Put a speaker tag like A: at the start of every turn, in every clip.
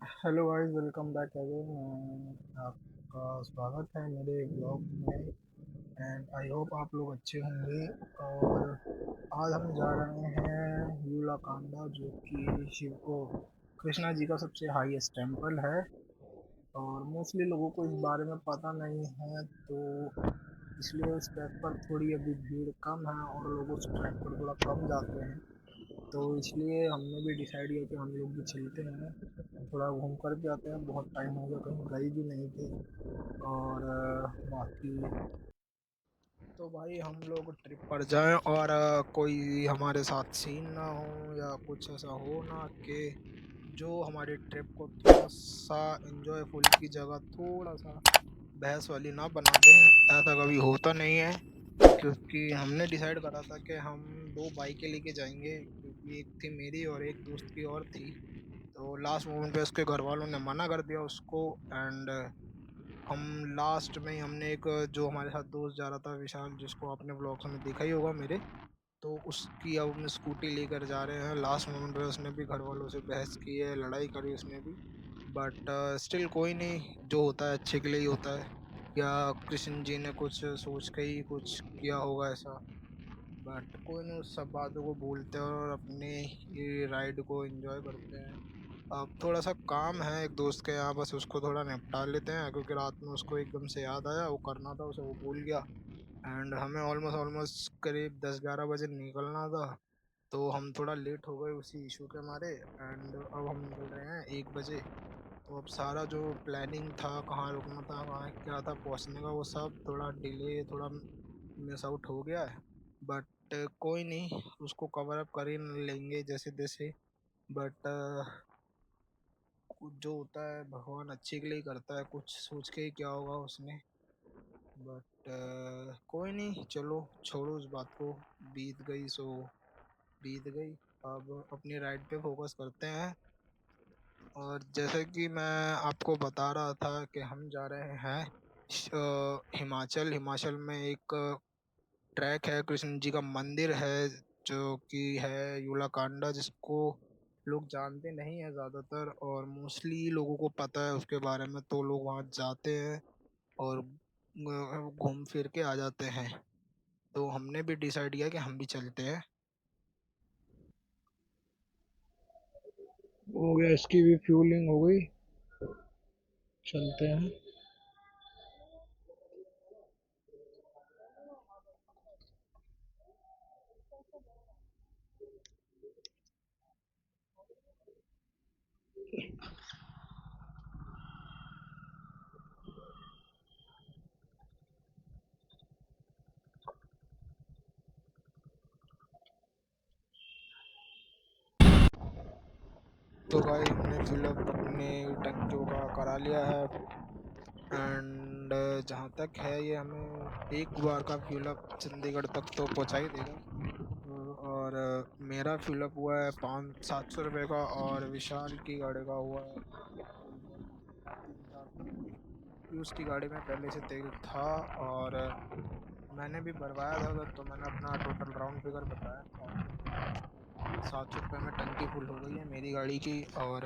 A: Hello guys, welcome back again. आपका स्वागत है मेरे ब्लॉग में। एंड आई होप आप लोग अच्छे होंगे। और आज हम जा रहे हैं यूलाकांडा, जो कि शिव को कृष्णा जी का सबसे हाईएस्ट टेम्पल है। और मोस्टली लोगों को इस बारे में पता नहीं है, तो इसलिए उस ट्रैक पर थोड़ी अभी भीड़ कम है और लोग उस ट्रैक पर थोड़ा कम जाते हैं। तो इसलिए हमने भी डिसाइड किया कि हम लोग भी चलते हैं, थोड़ा घूम कर के आते हैं। बहुत टाइम हो गया, कहीं गए भी नहीं थे। और बाकी तो भाई हम लोग ट्रिप पर जाएं और कोई हमारे साथ सीन ना हो या कुछ ऐसा हो ना कि जो हमारी ट्रिप को थोड़ा सा एंजॉयफुल की जगह थोड़ा सा बहस वाली ना बना दें। ऐसा कभी होता नहीं है, क्योंकि हमने डिसाइड करा था कि हम दो बाइकें लेके जाएंगे, क्योंकि एक थी मेरी और एक दोस्त की और थी। तो लास्ट मोमेंट पे उसके घर वालों ने मना कर दिया उसको। एंड हम लास्ट में ही हमने एक जो हमारे साथ दोस्त जा रहा था विशाल, जिसको आपने ब्लॉग्स में देखा ही होगा मेरे, तो उसकी अब हम स्कूटी लेकर जा रहे हैं। लास्ट मोमेंट पे उसने भी घर वालों से बहस की है, लड़ाई करी उसने भी। बट स्टिल कोई नहीं, जो होता है अच्छे के लिए ही होता है। या कृष्ण जी ने कुछ सोच के ही कुछ किया होगा ऐसा। बट कोई नहीं, उस सब बातों को भूलते हैं और अपने ये राइड को एंजॉय करते हैं। अब थोड़ा सा काम है एक दोस्त के यहाँ, बस उसको थोड़ा निपटा लेते हैं, क्योंकि रात में उसको एकदम से याद आया, वो करना था उसे, वो भूल गया। एंड हमें ऑलमोस्ट ऑलमोस्ट करीब 10-11 बजे निकलना था। तो हम थोड़ा लेट हो गए उसी इशू के मारे। एंड अब हम निकल रहे हैं 1 बजे। तो अब सारा जो प्लानिंग था, कहाँ रुकना था, कहाँ क्या था पहुँचने का, वो सब थोड़ा डिले, थोड़ा मिस आउट हो गया है। बट कोई नहीं, उसको कवर अप कर ही लेंगे जैसे तैसे। बट कुछ जो होता है भगवान अच्छे के लिए ही करता है, कुछ सोच के ही क्या होगा उसने। बट कोई नहीं, चलो छोड़ो उस बात को। बीत गई सो बीत गई। अब अपनी राइड पे फोकस करते हैं। और जैसे कि मैं आपको बता रहा था कि हम जा रहे हैं हिमाचल। हिमाचल में एक ट्रैक है, कृष्ण जी का मंदिर है, जो कि है यूलाकांडा, जिसको लोग जानते नहीं है ज़्यादातर, और मोस्टली लोगों को पता है उसके बारे में, तो लोग वहाँ जाते हैं और घूम फिर के आ जाते हैं। तो हमने भी डिसाइड किया कि हम भी चलते हैं। हो गया, इसकी भी फ्यूलिंग हो गई, चलते हैं। तो भाई हमने फिलअप अपने टंकियों का करा लिया है। एंड जहाँ तक है, ये हमें एक बार का फ्यूलअप चंडीगढ़ तक तो पहुँचा ही देगा। और मेरा फ्यूलअप हुआ है 500-700 रुपये का, और विशाल की गाड़ी का हुआ है लगभग 3-400। क्योंकि उसकी गाड़ी में पहले से तेल था, और मैंने भी भरवाया था उधर, तो मैंने अपना टोटल राउंड फिगर बताया था कि 700 रुपये में टंकी फुल हो गई है मेरी गाड़ी की। और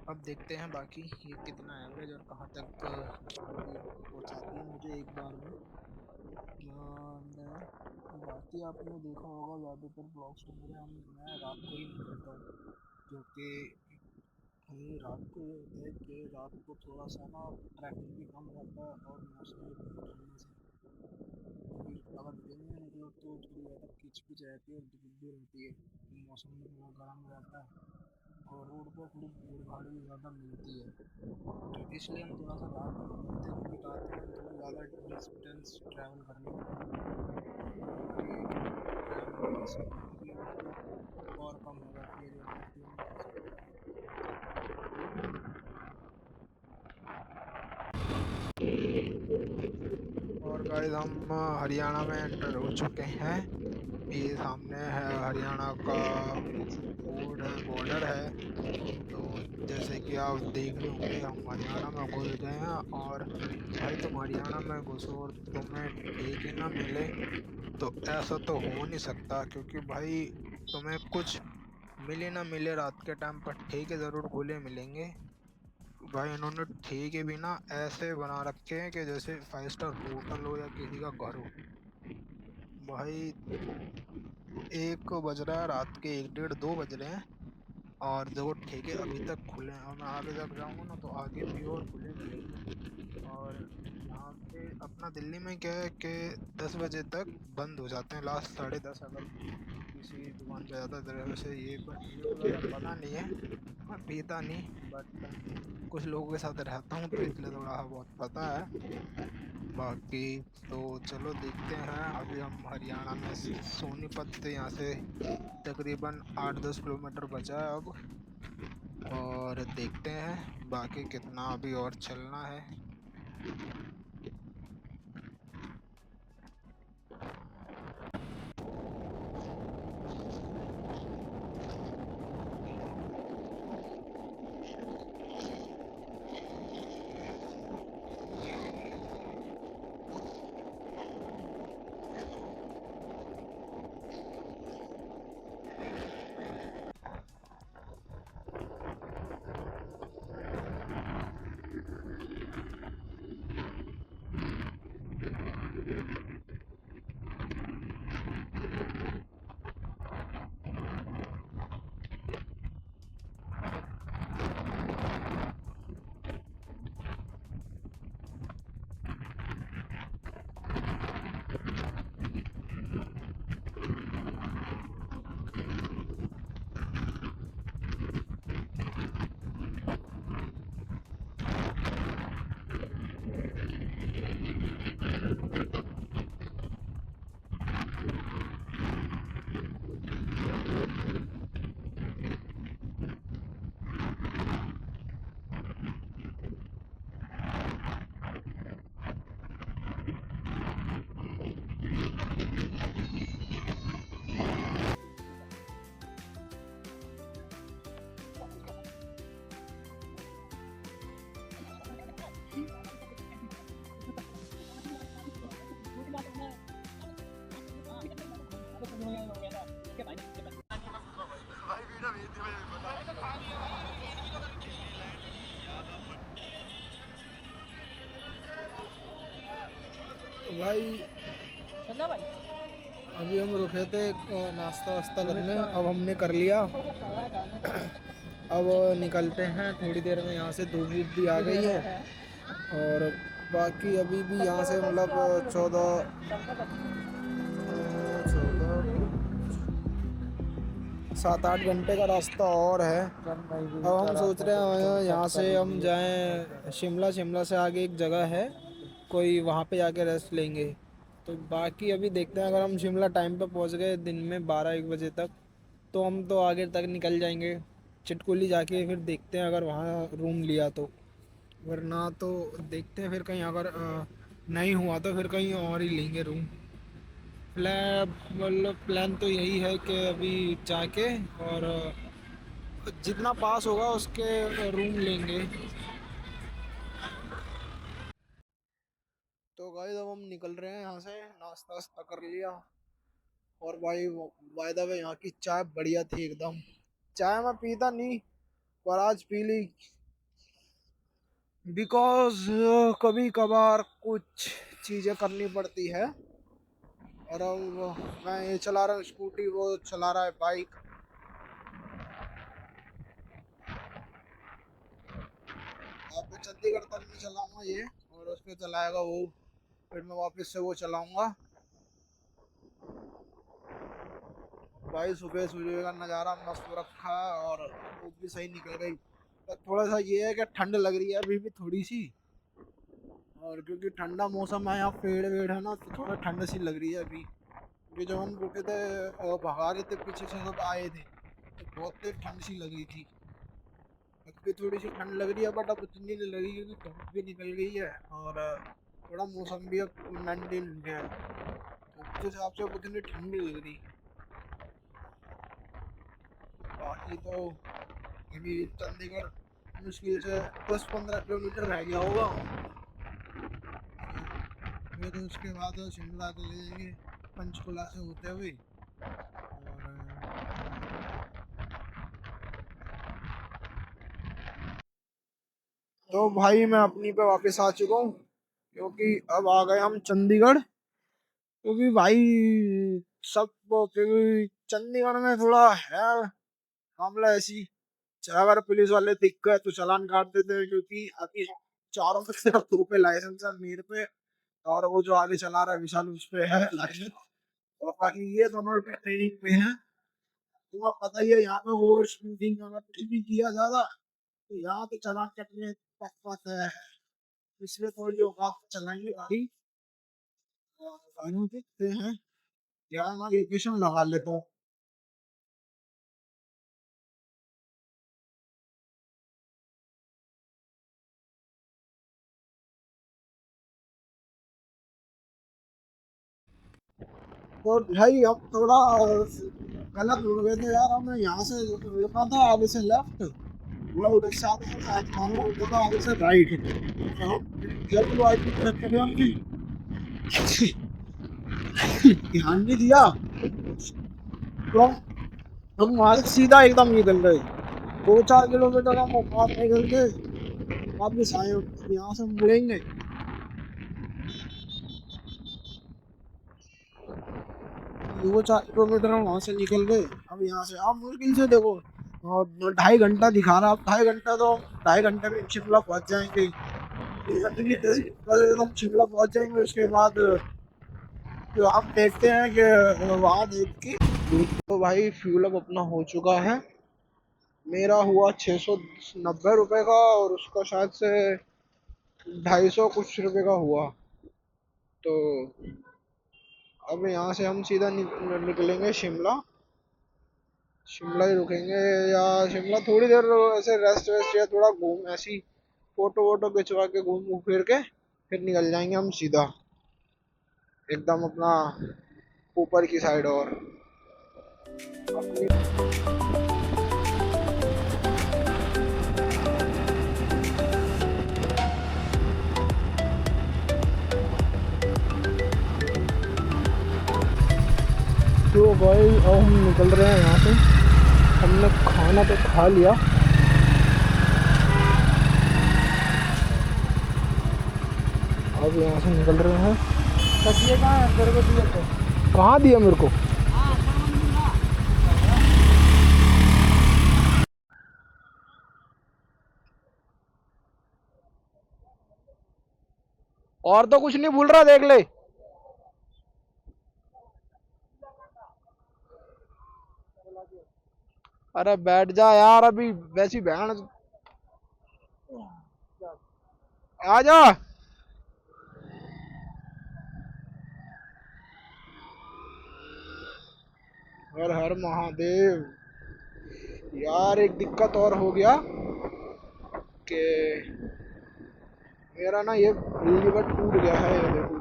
A: अब देखते हैं बाकी ये कितना एवरेज और कहाँ तक स्कूटी पहुँचाती है मुझे एक बार में। और बाकी आपने देखा होगा ज़्यादातर ब्लॉग्स में मेरे, मैं रात को ही निकलता हूँ, क्योंकि ये रात को ये होता है कि रात को थोड़ा सा ना ट्रैफिक भी कम रहता है, और मौसम भी ठंडा ठंडा सा रहता है। क्योंकि अगर दिन में निकलो तो थोड़ी ज़्यादा किच पिच रहती है, धूप भी रहती है, मौसम भी थोड़ा गर्म रहता है, और रोड पर थोड़ी भीड़ भाड़ भी ज़्यादा मिलती है। तो इसलिए हम थोड़ा सा रात में निकलते हैं, क्योंकि रात में हम थोड़ा ज़्यादा डिस्टेंस ट्रैवल कर लेते हैं, और फिर हमारी ट्रैवलिंग थोड़ी समय की मतलब और कम हो जाती है, जो हमें फील नहीं कर सकते हैं। और गाइस हम हरियाणा में एंटर हो चुके हैं। ये सामने है हरियाणा का बॉर्डर है। तो जैसे कि आप देख रहे होंगे, हम हरियाणा में घुस गए हैं। और भाई तुम हरियाणा में घुसो और तुम्हें ठीक ही ना मिले, तो ऐसा तो हो नहीं सकता। क्योंकि भाई तुम्हें कुछ मिले ना मिले, रात के टाइम पर ठेके ज़रूर खुले मिलेंगे। भाई इन्होंने ठेके भी ना ऐसे बना रखे हैं कि जैसे 5 स्टार होटल हो या किसी का घर हो। भाई 1 बज रहा है, रात के 1, 1:30, 2 बज रहे हैं, और देखो ठेके अभी तक खुले हैं, और मैं आगे जब जाऊंगा ना तो आगे भी और खुले मिलेंगे। और यहाँ पे अपना दिल्ली में क्या है कि 10 बजे तक बंद हो जाते हैं, लास्ट 10:30 अगर किसी दुकान पे जाता है। तो वैसे ये तो ज़्यादा पता नहीं है, मैं पीता नहीं, बट कुछ लोगों के साथ रहता हूँ तो इसलिए थोड़ा बहुत पता है। बाकी तो चलो देखते हैं। अभी हम हरियाणा में सोनीपत से यहाँ से तकरीबन 8-10 किलोमीटर बचा है अब, और देखते हैं बाकी कितना अभी और चलना है। भाई अभी हम रुके थे नाश्ता वास्ता करने, अब हमने कर लिया। अब निकलते हैं थोड़ी देर में यहाँ से, धूप वूप भी आ गई है। और बाकी अभी भी यहाँ से मतलब 7-8 घंटे का रास्ता और है। अब हम सोच रहे हैं यहाँ से हम जाएं शिमला, शिमला से आगे एक जगह है कोई, वहाँ पे जाके रेस्ट लेंगे। तो बाकी अभी देखते हैं, अगर हम शिमला टाइम पे पहुँच गए दिन में 12-1 बजे तक, तो हम तो आगे तक निकल जाएंगे। चिटकुली जाके फिर देखते हैं अगर वहाँ रूम लिया तो, वरना तो देखते हैं फिर कहीं, अगर नहीं हुआ तो फिर कहीं और ही लेंगे रूम। प्लान मतलब प्लान तो यही है कि अभी जाके और जितना पास होगा उसके रूम लेंगे। तो गाइस अब हम निकल रहे हैं यहाँ से, नाश्ता वास्ता कर लिया। और भाई बाय द वे यहाँ की चाय बढ़िया थी एकदम। चाय मैं पीता नहीं, पर आज पी ली, बिकॉज कभी कभार कुछ चीज़ें करनी पड़ती है। और अब मैं ये चला रहा हूँ स्कूटी, वो चला रहा है बाइक। अब मैं चंडीगढ़ तक नहीं चलाऊंगा ये, और उस पर चलाएगा वो, फिर मैं वापस से वो चलाऊंगा। भाई सुबह सूर्य का नज़ारा मस्त हो रखा है, और धूप भी सही निकल गई। पर थोड़ा सा ये है कि ठंड लग रही है अभी भी थोड़ी सी, और क्योंकि ठंडा मौसम है, यहाँ पेड़ वेड़ है ना, तो थोड़ा ठंड सी लग रही है अभी। क्योंकि जब हम रुके थे और भगा रहे थे पीछे से सब आए थे, तो बहुत तेज ठंड सी लग रही थी। अब भी थोड़ी सी ठंड लग रही है, बट अब इतनी नहीं लगी क्योंकि धूप भी निकल गई है, और थोड़ा मौसम भी अब मेंटेन हो गया है, तो उस हिसाब से अब उतनी ठंड नहीं लग रही। बाकी तो अभी चंडीगढ़ मुश्किल से 10-15 किलोमीटर रह गया होगा, फिर उसके बाद शिमला चले जाएंगे पंचकुला से होते हुए। और तो भाई मैं अपनी पे वापस आ चुका हूँ, क्योंकि अब आ गए हम चंडीगढ़। क्योंकि भाई सब क्योंकि चंडीगढ़ में थोड़ा है मामला ऐसी, अगर पुलिस वाले दिख गए तो चालान काट देते हैं, क्योंकि अभी चारों पे सिर्फ दो पे लाइसेंस है, मेरे पे और वो जो आगे चला रहा है विशाल उस पे है लाइसेंस। और बाकी ये दोनों पे ट्रेनिंग पे है। तुम्हें पता ही है यहाँ पे ओवर स्पीडिंग अगर कुछ भी किया ज्यादा तो यहाँ पे चालान कटने पक्का है। इसलिए थोड़ी औकात चलाएंगे गाड़ी। गाड़ियों देखते हैं, यार मैं लोकेशन लगा लेता हूँ। तो भाई अब थोड़ा गलत हो गए थे यार, हमें यहाँ से रुका था आगे से लेफ्ट, मतलब उधर से आगे से राइट मारना होता था, आगे से राइट। तो हम जब वाइट की तरफ चले हमने ध्यान नहीं दिया, तो हम वहां से सीधा एकदम निकल गए। 2-4 किलोमीटर हम वहां निकल के वापिस आए। अब यहाँ से मुड़ेंगे, 2-4 किलोमीटर हम वहां से निकल गए। अब यहाँ से आप मुश्किल से देखो, और 2.5 घंटा दिखा रहा, अब 2.5 घंटा तो 2.5 घंटे में शिमला पहुंच जाएंगे। एकदम शिमला पहुंच जाएंगे, उसके बाद तो हम देखते हैं कि वहां देख के। तो भाई फ्यूल अब अपना हो चुका है। मेरा हुआ 690 रुपए का, और उसका शायद से 250 कुछ रुपए का हुआ। तो अब यहाँ से हम सीधा निकलेंगे शिमला। शिमला ही रुकेंगे, या शिमला थोड़ी देर ऐसे रेस्ट वेस्ट या थोड़ा घूम ऐसी फोटो वोटो खिंचवा के घूम घूम फिर के फिर निकल जाएंगे हम सीधा एकदम अपना ऊपर की साइड। और अपनी तो भाई अब हम निकल रहे हैं यहाँ से। हमने खाना तो खा लिया, अब यहाँ से निकल रहे हैं। तकिए कहाँ है तेरे को दिया तो? कहाँ दिया मेरे को? और तो कुछ नहीं भूल रहा, देख ले। अरे बैठ जा यार, अभी वैसी बहन आ जा। हर हर महादेव। यार एक दिक्कत और हो गया कि मेरा ना ये लीवर टूट गया है, ये देखो।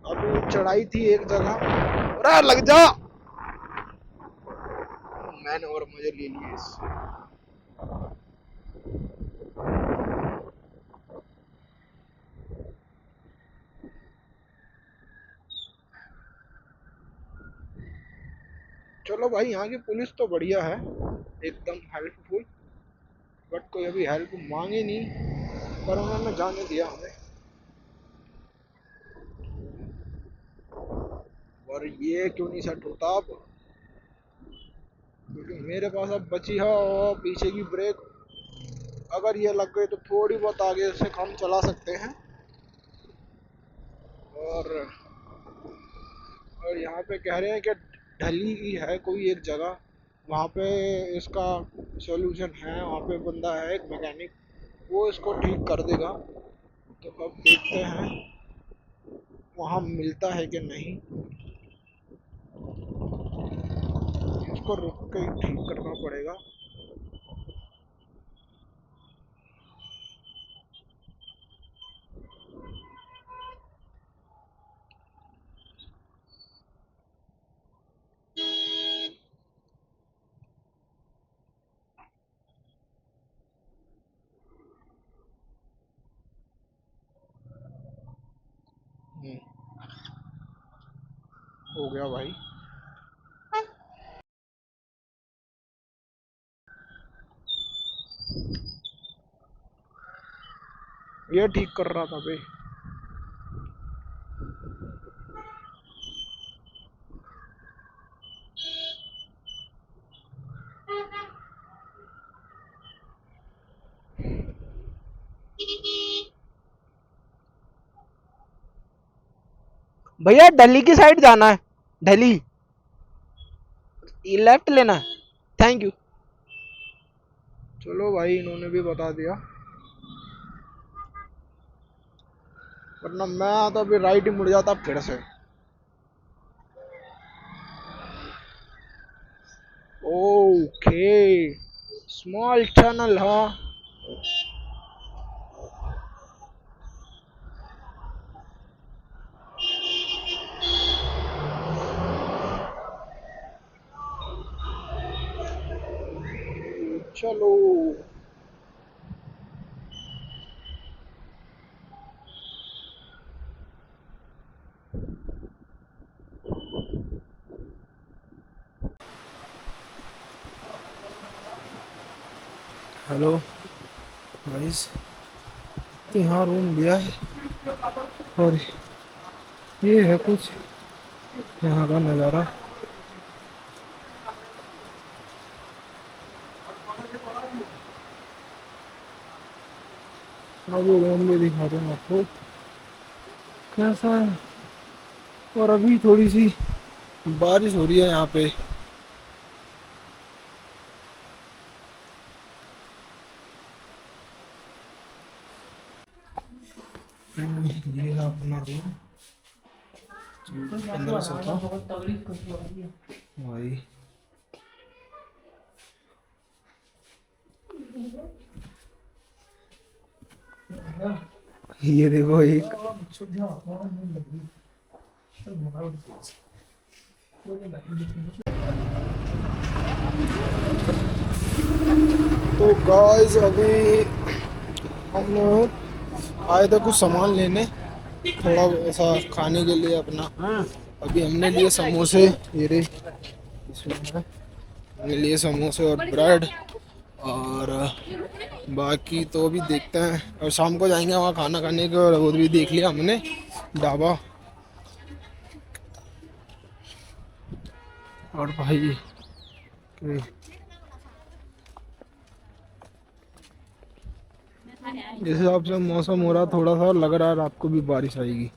A: अभी चढ़ाई थी एक जगह, अरे लग जा। मैंने और मजे ले लिए इससे। चलो भाई, यहाँ की पुलिस तो बढ़िया है, एकदम हेल्पफुल। बट कोई अभी हेल्प मांगे नहीं, पर उन्होंने जाने दिया हमें। और ये क्यों नहीं सेट होता अब, क्योंकि मेरे पास अब बची है और पीछे की ब्रेक, अगर ये लग गई तो थोड़ी बहुत आगे से काम चला सकते हैं। और और यहाँ पे कह रहे हैं कि ढली की है कोई एक जगह, वहाँ पे इसका सॉल्यूशन है, वहाँ पे बंदा है एक मैकेनिक, वो इसको ठीक कर देगा। तो अब देखते हैं वहाँ मिलता है कि नहीं, इसको रुक के ही ठीक करना पड़ेगा। हम्म, हो गया भाई। ये ठीक कर रहा था भाई। भैया दिल्ली की साइड जाना है, दिल्ली लेफ्ट लेना है। Thank you. चलो भाई, इन्होंने भी बता दिया, वरना मैं तो अभी राइट ही मुड़ जाता फिर से। ओके, स्मॉल चैनल, हाँ। चलो। हेलो गाइस, यहाँ रूम लिया है और ये है कुछ यहाँ का नज़ारा। अभी रूम भी दिखा रहे हैं आपको कैसा है। और अभी थोड़ी सी बारिश हो रही है यहाँ पे। ये है अपना रूम, 1500 का भाई। ये देखो एक तो गाइस, अभी हम आए थे कुछ सामान लेने, थोड़ा ऐसा खाने के लिए अपना। अभी हमने लिए समोसे, ये रे इसमें है। हमने लिए समोसे और ब्रेड, और बाकी तो अभी देखते हैं, और शाम को जाएंगे वहाँ खाना खाने के। और वो भी देख लिया हमने ढाबा। और भाई जिस हिसाब से मौसम हो रहा, थोड़ा सा लग रहा है रात को भी बारिश आएगी।